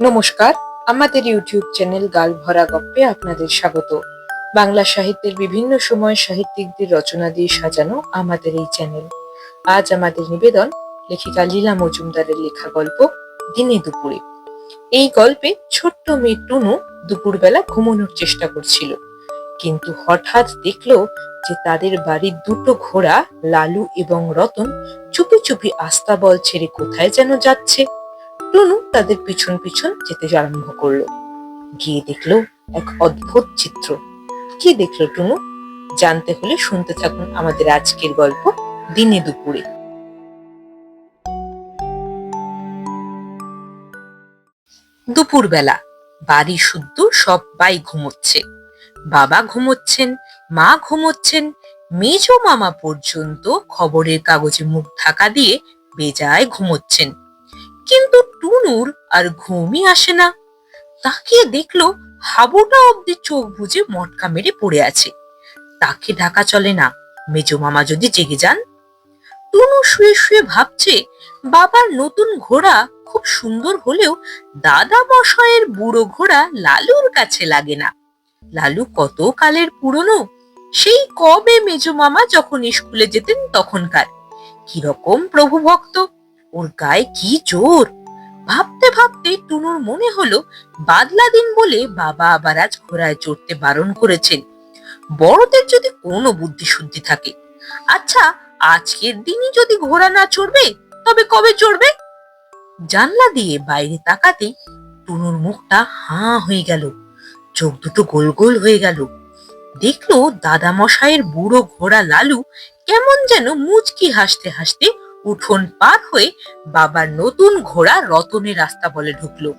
নমস্কার, আমাদের YouTube channel গাল ভরা গপ্পে আপনাদের স্বাগত। বাংলা সাহিত্যের বিভিন্ন সময় সাহিত্যিকদের রচনা দিয়ে সাজানো আমাদের এই চ্যানেল। আজ আমাদের নিবেদন লেখিকা লীলা মজুমদারের লেখা গল্প দিনে দুপুরে। এই গল্পে ছোট্ট মেয়ে টুনু দুপুরবেলা ঘুমানোর চেষ্টা করছিল, কিন্তু হঠাৎ দেখলো যে তাদের বাড়ির দুটো ঘোড়া লালু এবং রতন চুপি চুপি আস্তাবল ছেড়ে কোথায় যেন যাচ্ছে। টুনু তাদের পিছন পিছন যেতে আরম্ভ করলো। গিয়ে দেখলো এক অদ্ভুত চিত্র। কি দেখলো টুনু? জানতে হলে শুনতে থাকুন আমাদের আজকের গল্প দিনে দুপুরে। দুপুরবেলা বাড়ি শুদ্ধ সবাই ঘুমোচ্ছে। বাবা ঘুমোচ্ছেন, মা ঘুমোচ্ছেন, মেজ মামা পর্যন্ত খবরের কাগজে মুখ ঢাকা দিয়ে বেজায় ঘুমোচ্ছেন। কিন্তু টুনুর আর ঘুমই আসে না। তাকিয়ে দেখলো হাবুটা অব্দি চোখ বুজে মটকা মেরে পড়ে আছে। তাকে ঢাকা চলে না, মেজো মামা যদি জেগে যান। টুনু শুয়ে শুয়ে ভাবছে, বাবার নতুন ঘোড়া খুব সুন্দর হলেও দাদা মশাইয়ের বুড়ো ঘোড়া লালুর কাছে লাগে না। লালু কত কালের পুরনো, সেই কবে মেজো মামা যখন স্কুলে যেতেন তখনকার। কিরকম প্রভু ভক্ত, ওর গায়ে কি জোর। ভাবতে ভাবতে টুনুর মনে হলো বাদলা দিন বলে বাবা আবার আজ ঘোড়ায় চড়তে বারণ করেছেন। বড়দের যদি কোনো বুদ্ধি শুদ্ধি থাকে। আচ্ছা, আজকের দিনই যদি ঘোড়া না চড়বে তবে কবে চড়বে? জানলা দিয়ে বাইরে তাকাতে টুনুর মুখটা হাঁ হয়ে গেল, চোখ দুটো গোল গোল হয়ে গেল। দেখলো দাদা মশাইয়ের বুড়ো ঘোড়া লালু কেমন যেন মুচকি হাসতে হাসতে উঠোন পার হয়ে বাবার নতুন ঘোড়া রতনের রাস্তা বলে ঢুকলো।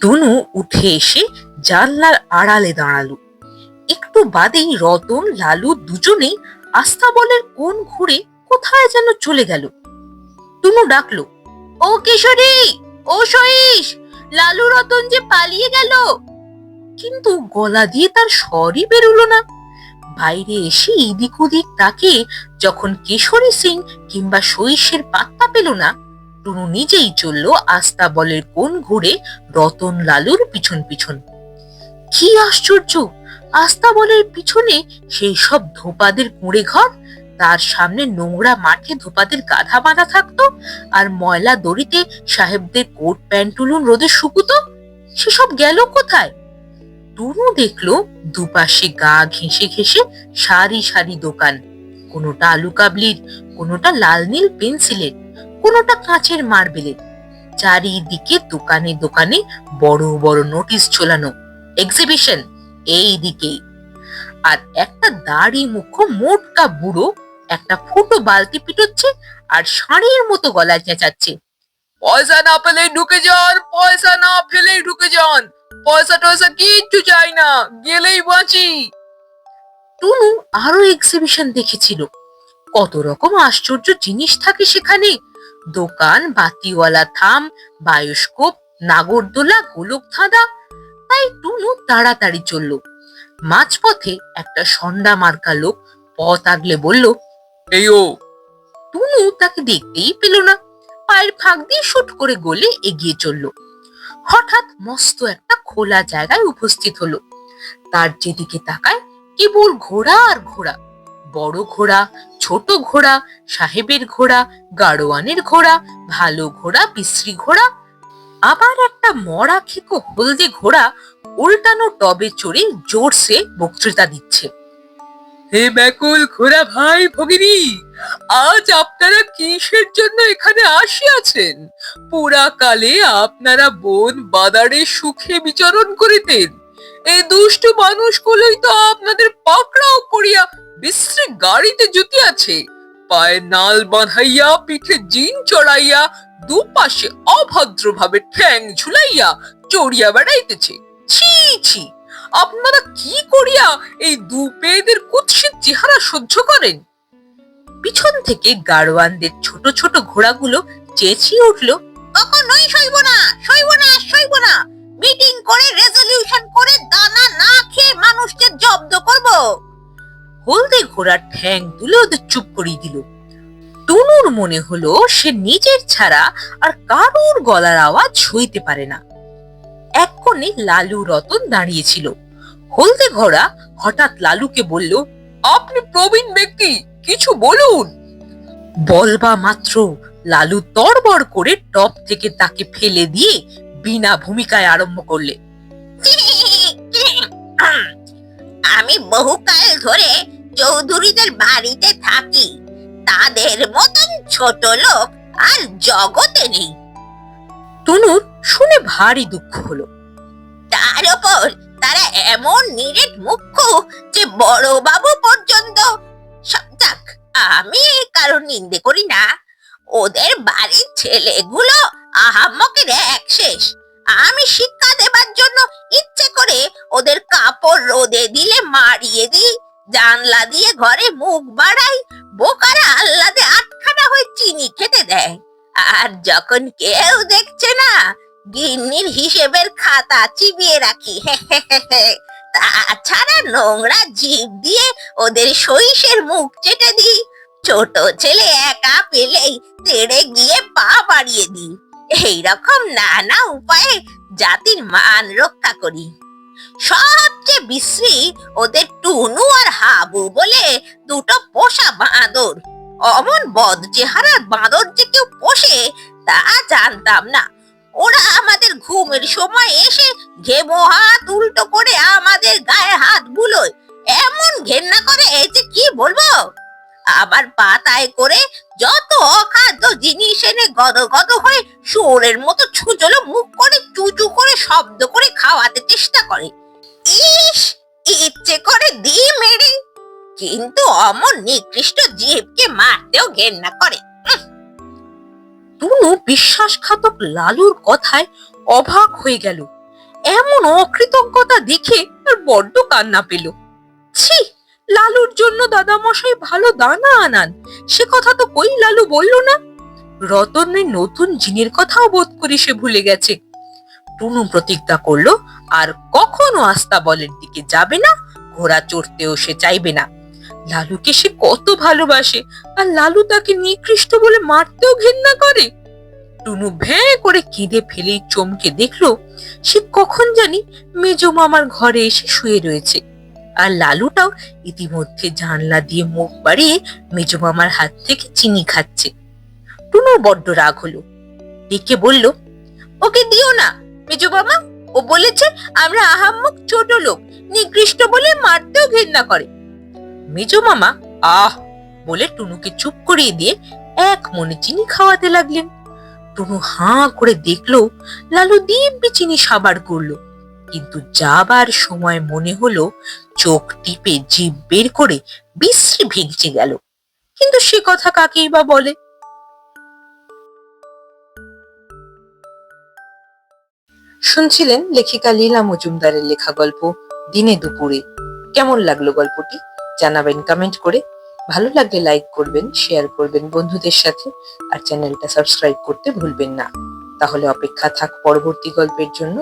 টুনু উঠে এসে জানলার আড়ালে দাঁড়ালো। একটু বাদেই রতন লালু দুজনেই আস্তাবলের কোণ ঘুরে কোথায় যেন চলে গেল। টুনু ডাকলো, ও কিশোরী, ও সইস, লালু রতন যে পালিয়ে গেল। কিন্তু গলা দিয়ে তার স্বরই বেরোলো না। বাইরে এসে এদিক ওদিক তাকে যখন কিশোরী সিং কিংবা সইসের পাত্তা পেল না, টুনু নিজেই চলল আস্তাবলের কোণ ঘুরে রতন লালুর পিছন পিছন। কি আশ্চর্য, আস্তাবলের পিছনে সেই সব ধোপাদের কুঁড়ে ঘর, তার সামনে নোংরা মাঠে ধোপাদের গাধা বাঁধা থাকতো, আর ময়লা দড়িতে সাহেবদের কোট প্যান্টুলুন রোদে শুকুতো। সেসব গেল কোথায়? টুনু দেখলো দুপাশে গা ঘেঁষে ঘেঁষে সারি সারি দোকান, কোনোটা আলু কাবলির, কোনোটা লাল নীল পেন্সিলের, কোনোটা কাঁচের মার্বেলের। চারিদিকে দোকানে দোকানে বড় বড় নোটিশ ঝোলানো, এক্সিবিশন এই দিকেই। আর একটা দাড়ি মুখো মোটকা বুড়ো একটা ফুটো বালতি পিটোচ্ছে আর ষাঁড়ের মতো গলায় চেঁচাচ্ছে, পয়সা না পেলে ঢুকে যান, পয়সা না ফেলে ঢুকে যান, পয়সা টয়সা কিচ্ছু চাই না, গেলেই বাঁচি। টুনু আরো এক্সিবিশন দেখেছিল। কত রকম আশ্চর্য জিনিস থাকে সেখানে, দোকান, বাতিওয়ালা থাম, বায়োস্কোপ, নাগরদোলা, গোলক ধাঁধা। তাই টুনু তাড়াতাড়ি চলল। মাঝপথে একটা সন্ডা মার্কা লোক পথ আগলে বলল, এই ও। টুনু তাকে দেখতেই পেল না, পায়ের ফাঁক দিয়ে শুট করে গলে এগিয়ে চলল। হঠাৎ মস্ত একটা খোলা জায়গায় উপস্থিত হলো। তার যেদিকে তাকায় কেবল ঘোড়া আর ঘোড়া, বড় ঘোড়া, ছোট ঘোড়া, সাহেবের ঘোড়া, গাড়োয়ানের ঘোড়া, ভালো ঘোড়া, বিশ্রী ঘোড়া, আবার একটা মরা খেকো হলদে ঘোড়া উল্টানো টবে চড়ে জোরসে বক্তৃতা দিচ্ছে। হে ব্যাকুল ঘোড়া ভাই ভগিনী, আজ আপনারা কিসের জন্য এখানে আসিয়াছেন? পুরা কালে আপনারা বন বাদারে সুখে বিচরণ করিতেন। এই দুষ্ট মানুষগুলোই তো আপনাদের পাকড়াও করিয়া বিশ্রী গাড়িতে জুতিয়াছে, পায়ে নাল বাঁধাইয়া, পিঠে জিন চড়াইয়া, দুপাশে অভদ্রভাবে ঠ্যাং ঝুলাইয়া চড়িয়া বেড়াইতেছে। ছি ছি, আপনারা কি করিয়া এই দুপেদের কুৎসিত চেহারা সহ্য করেন? পিছন থেকে গাড়োয়ানদের ছোট ছোট ঘোড়াগুলো চেঁচিয়ে উঠল, কখনোই সইব না, সইব না, সইব না। মিটিং করে রেজলিউশন করে দানা না খেয়ে মানুষকে জব্দ করব। হলদে ঘোড়ার ঠ্যাং তুলে ওদের চুপ করিয়ে দিল। টুনুর মনে হলো সে নিজের ছাড়া আর কারোর গলার আওয়াজ সইতে পারে না। তখনই লালু রতন দাঁড়িয়েছিল। হলদে ঘোড়া হঠাৎ লালুকে বলল, আপনি প্রবীণ ব্যক্তি, কিছু বলুন। বলবা মাত্র লালু তড়বড় করে টপ থেকে তাকে ফেলে দিয়ে বিনা ভূমিকায় আরম্ভ করলে, আমি বহুকাল ধরে চৌধুরীদের বাড়িতে থাকি, তাদের মতন ছোট লোক আর জগতে নেই। টুনুর শুনে ভারী দুঃখ হলো। তার উপর তারা এমন নিরেট মুখ্য যে বড় বাবু পর্যন্ত। যাক, আমি এই কারণ নিন্দে করি না। ওদের বাড়ির ছেলেগুলো আহাম্মকের এক শেষ। আমি শিক্ষা দেবার জন্য ইচ্ছে করে ওদের কাপড় রোদে দিলে মারিয়ে দিই, জানলা দিয়ে ঘরে মুখ বাড়াই, বোকারা আহ্লাদে আটখানা হয়ে চিনি খেতে দেয়। আর যখন কেউ দেখছে না, গিন্নির হিসেবের খাতা চিবিয়ে রাখি। তাছাড়া নোংরা জিভ দিয়ে ওদের সইসের মুখ চেটে দিই। ছোট ছেলে একা পেলেই তেড়ে গিয়ে পা বাড়িয়ে দিই। এইরকম নানা উপায়ে জাতির মান রক্ষা করি। সবচেয়ে বিশ্রী ওদের টুনু আর হাবু বলে দুটো পোষা বাঁদর। অমন বদ চেহারার বাঁদর যে কেউ পোষে তা জানতাম না। ওরা আমাদের ঘুমের সময় এসে ঘেমো হাত উল্টো করে আমাদের গায়ে হাত বুলোয়, এমন ঘেন্না করে যে কি বলবো। আবার পাতায় করে যত অখাদ্য জিনিস এনে গদ গদ হয়ে শুয়োরের মতো ছুঁচলো মুখ করে চুচু করে শব্দ করে খাওয়াতে চেষ্টা করে। ইস, ইচ্ছে করে দি মেরে, কিন্তু অমন নিকৃষ্ট জীবকে মারতেও ঘেন্না করে। টুনু বিশ্বাসঘাতক লালুর কথায় অবাক হয়ে গেল। এমন অকৃতজ্ঞতা দেখে আর বড্ড কান্না পেল। ছি, লালুর জন্য দাদামশাই ভালো দানা আনান, সে কথা তো কই লালু বলল না। রতনের নতুন জিনের কথাও বোধ করি সে ভুলে গেছে। টুনু প্রতিজ্ঞা করলো আর কখনো আস্তাবলের দিকে যাবে না, ঘোড়া চড়তেও সে চাইবে না। লালুকে সে কত ভালোবাসে, আর লালু তাকে নিকৃষ্ট বলে মারতেও ঘেন্না করে। টুনু ভ্যাঁ করে কেঁদে ফেলে চমকে দেখলো সে কখন জানি মেজ মামার ঘরে এসে শুয়ে রয়েছে, আর লালুটাও ইতিমধ্যে জানলা দিয়ে মুখ বাড়িয়ে মেজ মামার হাত থেকে চিনি খাচ্ছে। টুনু বড্ড রাগ হলো, ডেকে বলল, ওকে দিও না মেজ মামা, ও বলেছে আমরা আহাম্মক ছোট লোক, নিকৃষ্ট বলে মারতেও ঘেন্না করে। মেজ মামা আহ বলে টুনুকে চুপ করিয়ে দিয়ে এক মনে চিনি খাওয়াতে লাগলেন। টুনু হাঁ করে দেখলো লালু দিব্যি চিনি সাবার করলো, কিন্তু যাবার সময় মনে হলো চোখ টিপে জিভ বের করে বিশ্রী ভেঙচে গেল। কিন্তু সে কথা কাকেই বা বলে। শুনছিলেন লেখিকা লীলা মজুমদারের লেখা গল্প দিনে দুপুরে। কেমন লাগলো গল্পটি জানাবেন কমেন্ট করে। ভালো লাগলে লাইক করবেন, শেয়ার করবেন বন্ধুদের সাথে, আর চ্যানেলটা সাবস্ক্রাইব করতে ভুলবেন না। তাহলে অপেক্ষা থাক পরবর্তী গল্পের জন্য।